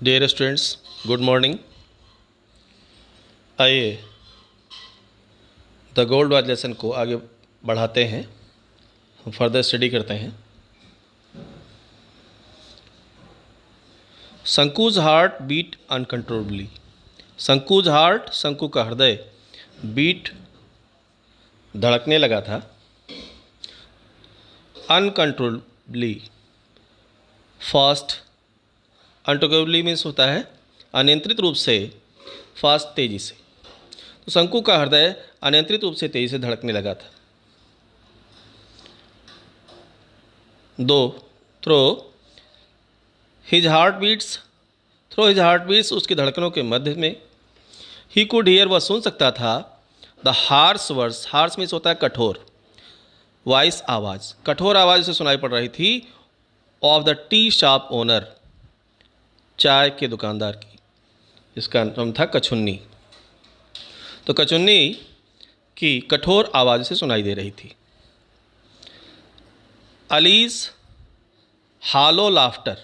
Dear students, good morning. आइए the gold watch lesson को आगे बढ़ाते हैं, हम फर्दर स्टडी करते हैं। Shanku's heart beat uncontrollably. Shanku's heart, Shanku का हृदय, बीट धड़कने लगा था, अनकंट्रोलेबली फास्ट। अनकंट्रोलेबली मीन्स होता है अनियंत्रित रूप से, फास्ट तेजी से। तो शंकु का हृदय अनियंत्रित रूप से तेजी से धड़कने लगा था। दो थ्रो हिज हार्ट बीट्स, उसकी धड़कनों के मध्य में, ही कुड हियर, वह सुन सकता था, the harsh words, harsh means होता है कठोर, वॉइस आवाज़, कठोर आवाज़ उसे सुनाई पड़ रही थी, of the tea shop owner, चाय के दुकानदार की, जिसका नाम था कछुन्नी। तो कछुन्नी की कठोर आवाज़ से सुनाई दे रही थी। अलीज हालो लाफ्टर,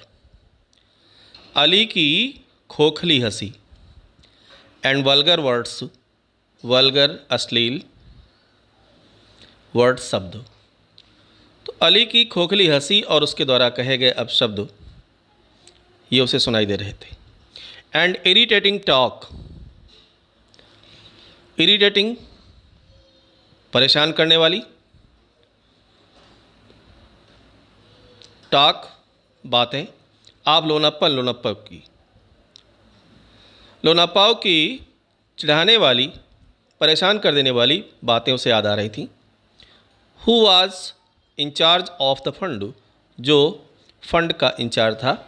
अली की खोखली हंसी, एंड वल्गर वर्ड्स, वल्गर अश्लील वर्ड शब्द। तो अली की खोखली हंसी और उसके द्वारा कहे गए अपशब्द ये उसे सुनाई दे रहे थे। एंड इरिटेटिंग टॉक, इरिटेटिंग परेशान करने वाली, टॉक बातें, आप लोनाप्पन की चिढ़ाने वाली, परेशान कर देने वाली बातें उसे याद आ रही थी। Who was in charge of the fund, जो फंड का इंचार्ज था।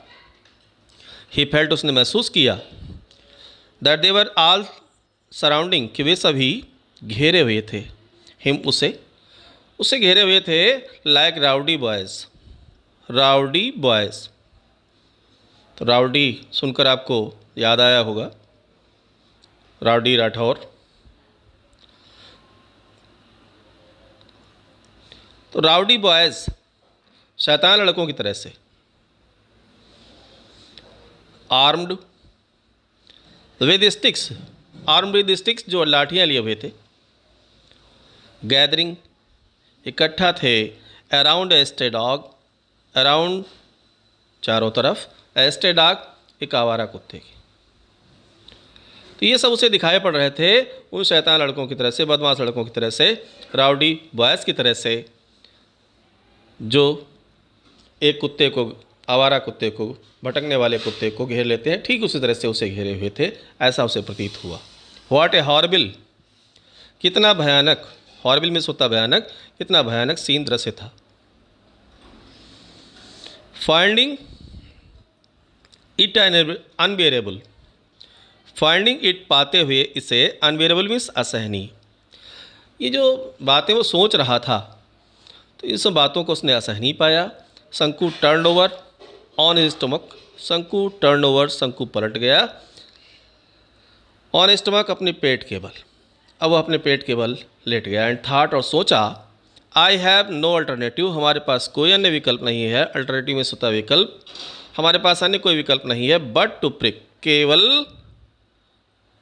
ही फेल्ट, उसने महसूस किया, that they were all surrounding, कि वे सभी घेरे हुए थे, हिम उसे घेरे हुए थे, like rowdy boys, rowdy boys. तो राउडी सुनकर आपको याद आया होगा, राउडी राठौर। तो राउडी बॉयज़ शैतान लड़कों की तरह से, armed with sticks, armed with sticks, जो लाठियाँ लिए हुए थे। गैदरिंग इकट्ठा थे, अराउंड एस्टे डॉग, अराउंड चारों तरफ, एस्टे डॉग एक आवारा कुत्ते की। तो ये सब उसे दिखाई पड़ रहे थे उन शैतान लड़कों की तरह से, बदमाश लड़कों की तरह से, राउडी बॉयज़ की तरह से, जो एक कुत्ते को, आवारा कुत्ते को, भटकने वाले कुत्ते को घेर लेते हैं, ठीक उसी तरह से उसे घेरे हुए थे, ऐसा उसे प्रतीत हुआ। व्हाट ए हॉरिबल, कितना भयानक, हॉरिबल मीन्स होता भयानक, कितना भयानक सीन दृश्य था। Finding it unbearable, finding it पाते हुए इसे, अनबेरेबल मीन्स असहनीय। ये जो बातें वो सोच रहा था, तो इन सब बातों को उसने असहनीय पाया। शंकु turn over on his stomach, शंकु टर्न ओवर, शंकु पलट गया, ऑन स्टमक अपने पेट के बल, अब वह अपने पेट के बल लेट गया। एंड थाट, और सोचा, आई हैव नो अल्टरनेटिव, हमारे पास कोई अन्य विकल्प नहीं है, अल्टरनेटिव में सोता विकल्प, हमारे पास अन्य कोई विकल्प नहीं है, बट टू पिक, केवल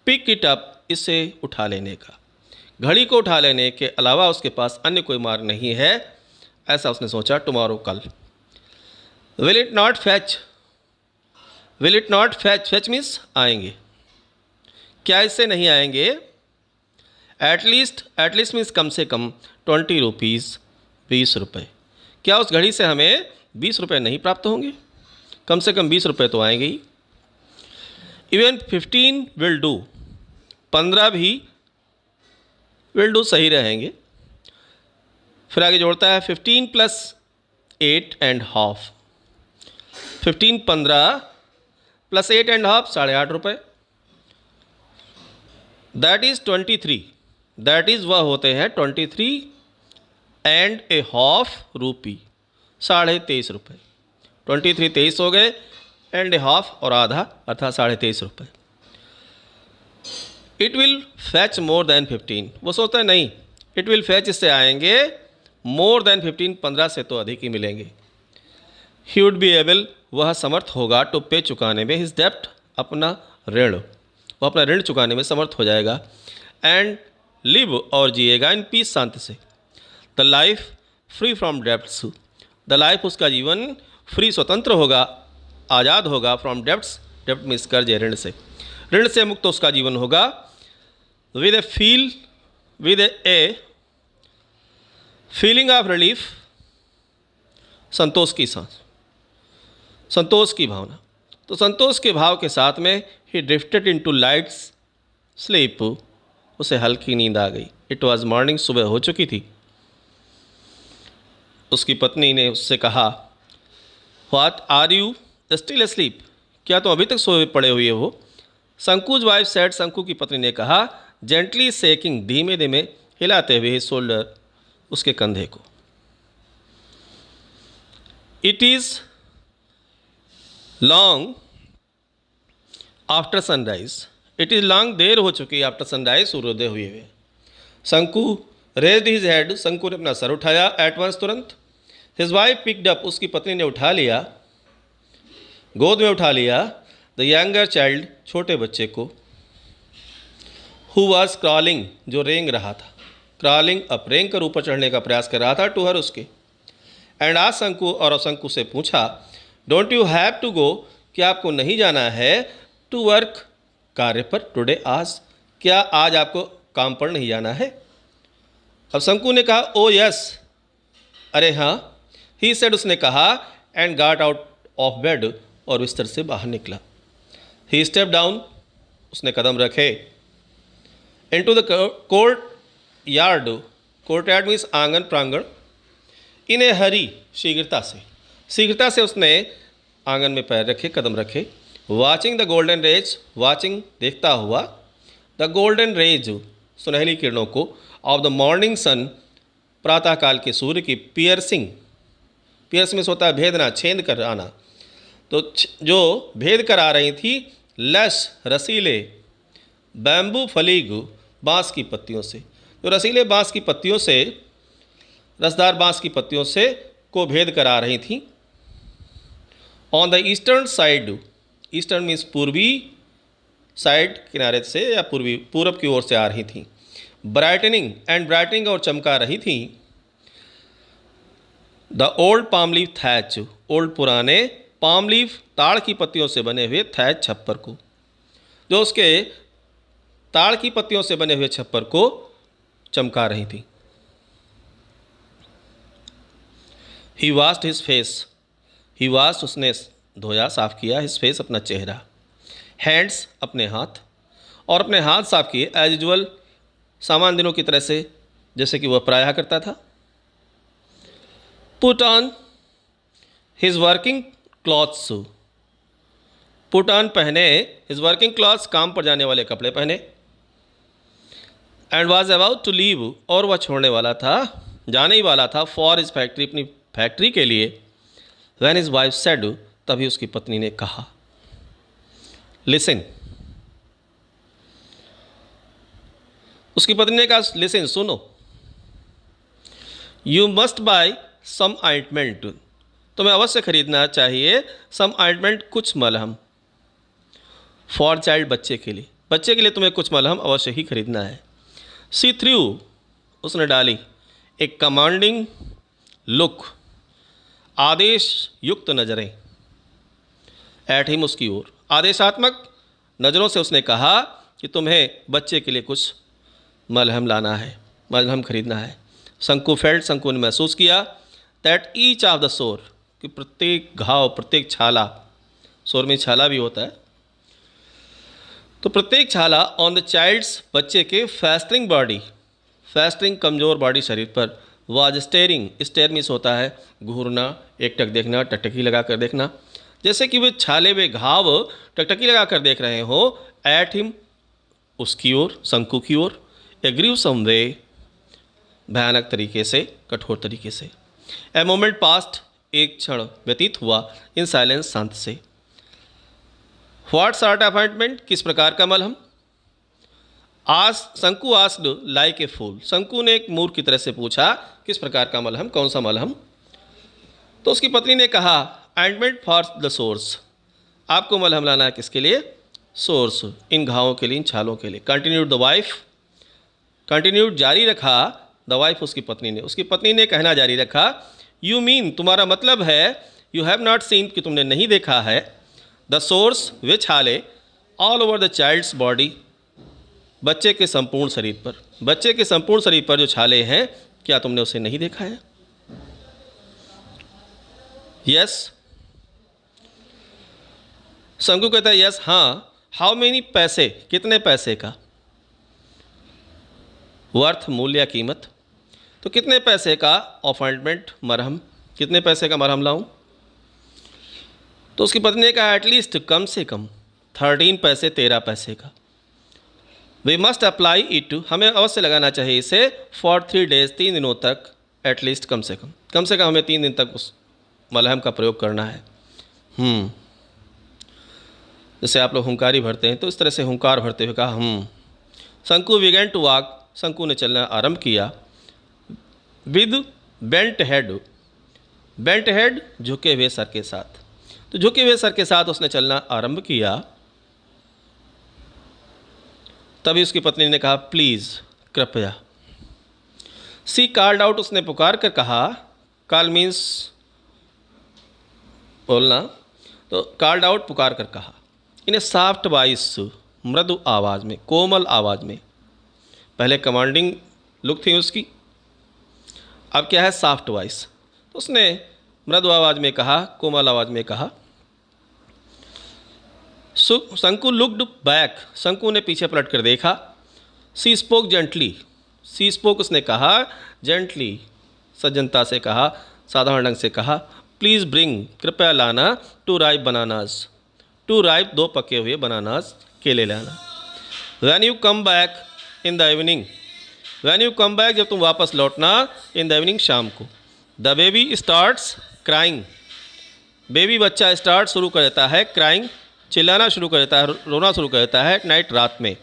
पिक इट अप, इसे उठा लेने का, घड़ी को उठा लेने के अलावा उसके पास अन्य कोई मार्ग नहीं है, ऐसा उसने सोचा। टुमारो, कल। Will it not fetch, will it not fetch, fetch means आएंगे, क्या इससे नहीं आएंगे। एटलीस्ट, एटलीस्ट मीन्स कम से कम, 20 रुपीज़, 20 रुपये, क्या उस घड़ी से हमें 20 रुपये नहीं प्राप्त होंगे, कम से कम 20 रुपये तो आएंगे ही। इवन 15 विल डू, 15 भी विल डू सही रहेंगे। फिर आगे जोड़ता है 15 + 8.5, 15 15 + 8.5 8.5 रुपये, दैट इज़ 23, दैट इज़ वह होते हैं 23.5 रुपी, 23.5 रुपये। 23 23 हो गए, एंड हाफ और आधा अर्थात 23.5 रुपये। It will fetch more than 15, वो सोचता है नहीं, इट विल फैच, इससे आएंगे मोर देन 15, 15 से तो अधिक ही मिलेंगे। ही वुड बी एबल, वह समर्थ होगा, टू पे, चुकाने में, हिज डेप्ट, अपना ऋण, वह अपना ऋण चुकाने में समर्थ हो जाएगा, एंड लिव, और जिएगा, इन पीस, शांति से, the life free from debts, the life, उसका जीवन, फ्री, स्वतंत्र होगा, आज़ाद होगा, फ्रॉम डेप्ट्स, डेप्ट मीन्स कर्ज, ऋण से, ऋण से मुक्त उसका जीवन होगा, with a feeling of relief, संतोष की सांस, संतोष की भावना। तो संतोष के भाव के साथ में ही ड्रिफ्टेड इनटू लाइट्स स्लीप, उसे हल्की नींद आ गई। इट वाज मॉर्निंग, सुबह हो चुकी थी। उसकी पत्नी ने उससे कहा, what are you still asleep, क्या तुम अभी तक सोए पड़े हुए हो? शंकुज वाइफ सेड, शंकु की पत्नी ने कहा, जेंटली शेकिंग, धीमे धीमे हिलाते हुए, शोल्डर, उसके कंधे को। It is long after sunrise, it is long, देर हो चुकी आफ्टर सनराइज, सूर्योदय हुए हुए। शंकु रेज्ड हिज हेड, शंकु ने अपना सर उठाया, एट वंस, तुरंत। हिज वाइफ पिक्ड अप, उसकी पत्नी ने उठा लिया, गोद में उठा लिया, द यंगर चाइल्ड, छोटे बच्चे को, हु वॉज क्रॉलिंग, जो रेंग रहा था, क्रॉलिंग अप, रेंग कर ऊपर चढ़ने का प्रयास कर रहा था, टू हर, उसके। एंड आज शंकु, और शंकु से पूछा, don't you have to go, क्या आपको नहीं जाना है, टू वर्क, कार्य पर, टुडे, आज, क्या आज आपको काम पर नहीं जाना है? अब शंकु ने कहा, ओ यस, अरे हाँ, ही सेड, उसने कहा, and got out of bed, और बिस्तर से बाहर निकला। ही स्टेप डाउन, उसने कदम रखे, into the court yard, court yard means आंगन, प्रांगण, इन ए हरी, शीघ्रता से उसने आंगन में पैर रखे, कदम रखे, watching the golden rays, watching, देखता हुआ, द गोल्डन रेज, सुनहली किरणों को, ऑफ द मॉर्निंग सन, प्रातःकाल के सूर्य की, पियर्सिंग, पियर्स में होता है भेदना, छेद कर आना, तो जो भेद कर आ रही थी, लश, रसीले, बैम्बू फलीग, बाँस की पत्तियों से, जो रसीले बाँस की पत्तियों से, रसदार बाँस की पत्तियों से को भेद कर आ रही थी। On the eastern side, eastern means पूर्वी साइड, किनारे से या पूरब की ओर से आ रही थी। ब्राइटनिंग एंड ब्राइटनिंग, और चमका रही थी। The old palm leaf thatch, old, पुराने, पाम लीफ, ताड़ की पत्तियों से बने हुए, थैच, छप्पर को, जो उसके ताड़ की पत्तियों से बने हुए छप्पर को चमका रही थी। ही वॉश्ड हिज फेस, ही वॉश्ड, उसने धोया, साफ किया, हिज फेस, अपना चेहरा, हैंड्स, अपने हाथ, और अपने हाथ साफ किए, एज यूजुअल, सामान्य दिनों की तरह से, जैसे कि वह प्रायः करता था। Put on his working clothes, put on, पहने, हिज वर्किंग क्लॉथ्स, काम पर जाने वाले कपड़े पहने, and was about to leave, और वह छोड़ने वाला था, जाने ही वाला था, फॉर हिज फैक्ट्री, अपनी फैक्ट्री के लिए। व्हेन हिज वाइफ सेड, तभी उसकी पत्नी ने कहा, लिसन, उसकी पत्नी ने कहा, लिसन, सुनो, you must buy some ointment, तुम्हें अवश्य खरीदना चाहिए, सम ऑइंटमेंट, कुछ मलहम, फॉर चाइल्ड, बच्चे के लिए तुम्हें कुछ मलहम अवश्य ही खरीदना है। सी थ्रू, उसने डाली, एक कमांडिंग लुक, आदेश युक्त नज़रें, एट हिम, उसकी ओर, आदेशात्मक नज़रों से उसने कहा कि तुम्हें बच्चे के लिए कुछ मलहम लाना है, मलहम खरीदना है। शंकु फेल्ट, शंकु ने महसूस किया, दैट ईच ऑफ द सोर, कि प्रत्येक घाव, प्रत्येक छाला, सोर में छाला भी होता है, तो प्रत्येक छाला, ऑन द चाइल्ड्स, बच्चे के, फेस्टरिंग बॉडी, फेस्टरिंग, कमज़ोर बॉडी, शरीर पर, वाज स्टेयरिंग, स्टेयर मीन्स होता है घूरना, एकटक देखना, टकटकी लगा कर देखना, जैसे कि वे छाले वे घाव टकटकी लगा कर देख रहे हो, एट हिम, उसकी ओर, शंकु की ओर, एग्रीव सम वे, भयानक तरीके से, कठोर तरीके से। ए मोमेंट पास्ट, एक क्षण व्यतीत हुआ, इन साइलेंस, शांत से। व्हाट सॉर्ट ऑफ ऑइंटमेंट, किस प्रकार का मलहम? आज शंकु आस्क्ड लाइक ए फूल, शंकु ने एक मूर्ख की तरह से पूछा, किस प्रकार का मलहम, कौन सा मलहम? तो उसकी पत्नी ने कहा, ऑइंटमेंट फॉर द सोर्स, आपको मलहम लाना है किसके लिए? सोर्स, इन घावों के लिए, इन छालों के लिए। कंटिन्यूड द वाइफ, कंटिन्यूड जारी रखा, द वाइफ उसकी पत्नी ने, उसकी पत्नी ने कहना जारी रखा, यू मीन तुम्हारा मतलब है, यू हैव नॉट सीन कि तुमने नहीं देखा है, द सोर्स वे छाले, all over the child's body, बच्चे के संपूर्ण शरीर पर, बच्चे के संपूर्ण शरीर पर जो छाले हैं, क्या तुमने उसे नहीं देखा है? यस, शंकु कहता है यस, हाँ। हाउ मेनी, पैसे, कितने पैसे का? वर्थ, मूल्य या कीमत, तो कितने पैसे का ऑफॉइंटमेंट, मरहम, कितने पैसे का मरहम लाऊं? तो उसकी पत्नी ने कहा एटलीस्ट, कम से कम 13 पैसे, 13 पैसे का। वी मस्ट अप्लाई इट, हमें अवश्य लगाना चाहिए इसे, फॉर 3 डेज, 3 दिनों तक, एटलीस्ट, कम से कम हमें 3 दिन तक उस मलहम का प्रयोग करना है। जैसे आप लोग हुंकारी भरते हैं, तो इस तरह से हुंकार भरते हुए कहा शंकु बिगेन टू वॉक, शंकु ने चलना आरंभ किया, with bent head, bent head, झुके हुए सर के साथ, तो झुके हुए सर के साथ उसने चलना आरंभ किया। तभी उसकी पत्नी ने कहा प्लीज़, कृपया। सी कॉल्ड आउट, उसने पुकार कर कहा, कॉल मीन्स बोलना, तो कॉल्ड आउट, पुकार कर कहा, इन ए सॉफ्ट वॉइस, मृदु आवाज़ में, कोमल आवाज़ में। पहले कमांडिंग लुक थी उसकी, अब क्या है? Soft voice. तो उसने मृदु आवाज़ में कहा, कोमल आवाज़ में कहा। शंकु लुक्ड बैक, शंकु ने पीछे पलट कर देखा। सी स्पोक जेंटली, सी स्पोक, उसने कहा जेंटली, सज्जनता से कहा, साधारण ढंग से कहा, प्लीज़ ब्रिंग, कृपया लाना, 2 राइप बनानास, 2 राइप, 2 पके हुए बनानास, केले लाना। When you come back in the evening, when you come back, जब तुम वापस लौटना, इन द इवनिंग, शाम को। The baby starts crying, baby बच्चा स्टार्ट, शुरू कर देता है, क्राइंग, चिल्लाना शुरू कर देता है, रोना शुरू कर देता है, नाइट, रात में।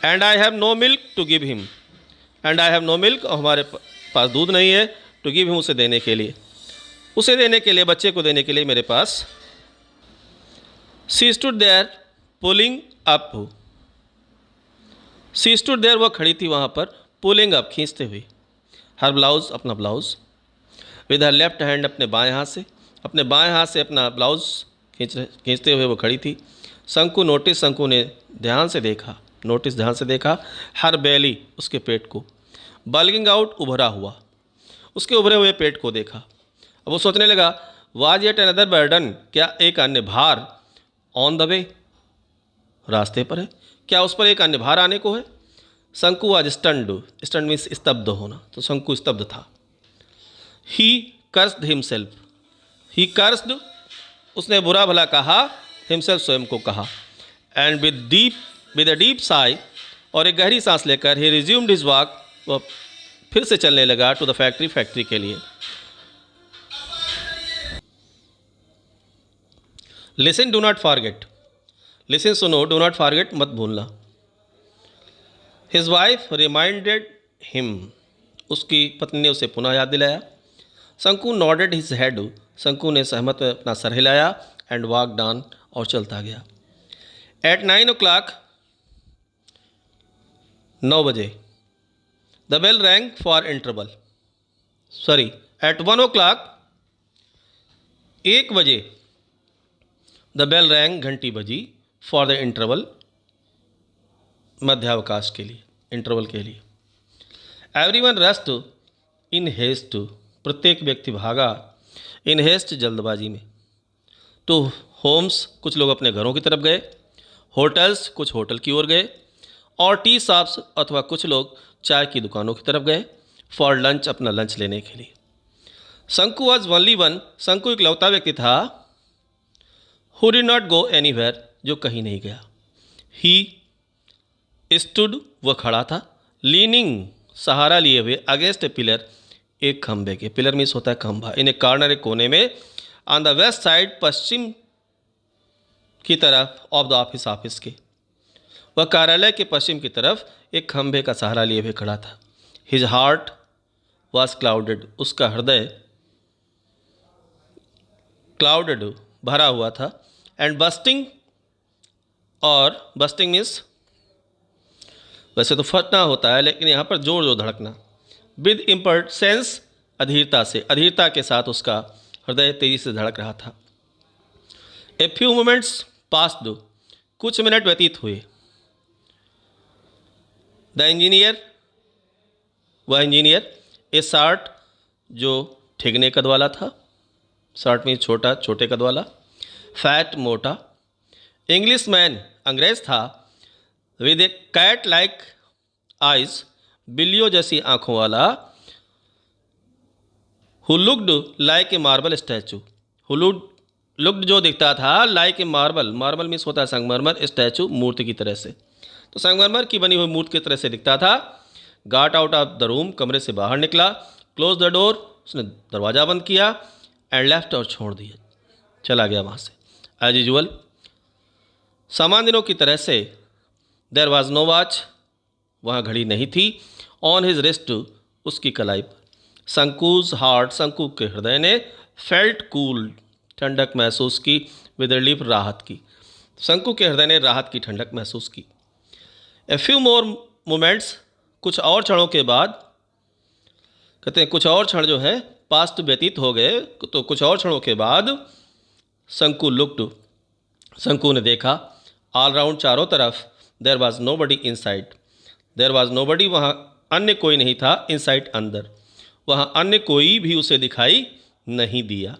And I have no milk to give him, and I have no milk, और हमारे पास दूध नहीं है, टू गिव हिम, उसे देने के लिए, उसे देने के लिए, बच्चे को देने के लिए मेरे पास। She stood there pulling up, she stood there, वह खड़ी थी वहाँ पर, पुलिंग अप, खींचते हुए, हर ब्लाउज, अपना blouse, with her left hand, अपने बाएं हाथ से, अपने बाएं हाथ से अपना ब्लाउज खींचते हुए वो खड़ी थी। शंकु नोटिस, शंकु ने ध्यान से देखा, नोटिस, ध्यान से देखा, हर बेली, उसके पेट को, बल्गिंग आउट, उभरा हुआ, उसके उभरे हुए पेट को देखा। अब वो सोचने लगा, वाज येट अनदर बर्डन, क्या एक अन्य भार, ऑन द वे, रास्ते पर है, क्या उस पर एक अन्य भार आने को है? शंकु वाज स्टन्ड, स्टन्ड मीन्स स्तब्ध होना, तो शंकु स्तब्ध था। ही कर्स्ड हिमसेल्फ, ही कर्स्ड, उसने बुरा भला कहा, हिमसेल्फ, स्वयं को कहा। And with a deep Sai, और एक गहरी सांस लेकर, ही रिज्यूम्ड हिज वॉक, वह फिर से चलने लगा, टू द फैक्ट्री, फैक्ट्री के लिए। Listen, do not forget, listen, सुनो, डू नॉट फॉरगेट, मत भूलना। हिज वाइफ रिमाइंडेड हिम, उसकी पत्नी ने उसे पुनः याद दिलाया। शंकु नॉडेड हिज हेड, शंकु ने सहमत में अपना सर हिलाया, एंड वॉक डाउन, और चलता गया। एट 9 o'clock, 9 बजे, the bell rang for interval, sorry, at 1 o'clock, 1 बजे, द बेल रैंग, घंटी बजी, फॉर द इंटरवल, मध्यावकाश के लिए, इंटरवल के लिए। एवरीवन रस्ट इन हेस्ट, प्रत्येक व्यक्ति भागा, इन हेस्ट, जल्दबाजी में। टू होम्स, कुछ लोग अपने घरों की तरफ गए, होटल्स, कुछ होटल की ओर गए, और टी शॉप्स, अथवा कुछ लोग चाय की दुकानों की तरफ गए, फॉर लंच, अपना लंच लेने के लिए। शंकु वॉज ओनली वन, शंकु इकलौता व्यक्ति था, who did not go anywhere, जो कहीं नहीं गया। ही स्टूड, वह खड़ा था, लीनिंग, सहारा लिए हुए, अगेंस्ट ए पिलर, एक खंभे के, पिलर मीन्स होता है खंभा, इन ए कॉर्नर, एक कोने में, ऑन द वेस्ट साइड, पश्चिम की तरफ, ऑफ द ऑफिस, ऑफिस के, वह कार्यालय के पश्चिम की तरफ एक खंभे का सहारा लिए हुए खड़ा था। हिज हार्ट वॉज क्लाउडेड, उसका हृदय क्लाउडेड भरा हुआ था, एंड बस्टिंग, और बस्टिंग मीन्स वैसे तो फटना होता है लेकिन यहाँ पर जोर जोर धड़कना, विद इम्पॉर्टेंस अधीरता से, अधीरता के साथ उसका हृदय तेजी से धड़क रहा था। ए फ्यू मोमेंट्स पास्ड, कुछ मिनट व्यतीत हुए। द इंजीनियर, वह इंजीनियर, ए शार्ट, जो ठेगने कद वाला था, शार्ट में छोटा, छोटे कद वाला, फैट, मोटा, इंग्लिश मैन, अंग्रेज था, with a cat like eyes, बिल्लियों जैसी आंखों वाला, who looked like a marble statue, who looked जो दिखता था like a marble, marble means होता है संगमरमर, स्टैचू मूर्ति की तरह से, तो संगमरमर की बनी हुई मूर्ति की तरह से दिखता था। गाट आउट ऑफ द रूम, कमरे से बाहर निकला, क्लोज द डोर, उसने दरवाज़ा बंद किया, एंड लेफ्ट, और छोड़ दिया, चला गया वहाँ से। एज यूजुअल, सामान्य दिनों की तरह से, देयर वॉज नो वॉच, वहाँ घड़ी नहीं थी, ऑन हिज रिस्ट, उसकी कलाई पर, शंकुज हार्ट, शंकु के हृदय ने, फेल्ट कूल, ठंडक महसूस की, विद रिलीफ, राहत की, शंकु के हृदय ने राहत की, ठंडक महसूस की। ए फ्यू मोर मोमेंट्स, कुछ और क्षणों के बाद, कहते हैं कुछ और क्षण जो है पास्ट व्यतीत हो गए, तो कुछ और क्षणों के बाद शंकु लुक्ड, शंकु ने देखा, ऑल राउंड, चारों तरफ, there was nobody inside, there was nobody, वहाँ अन्य कोई नहीं था, इन साइड, अंदर, वहाँ अन्य कोई भी उसे दिखाई नहीं दिया।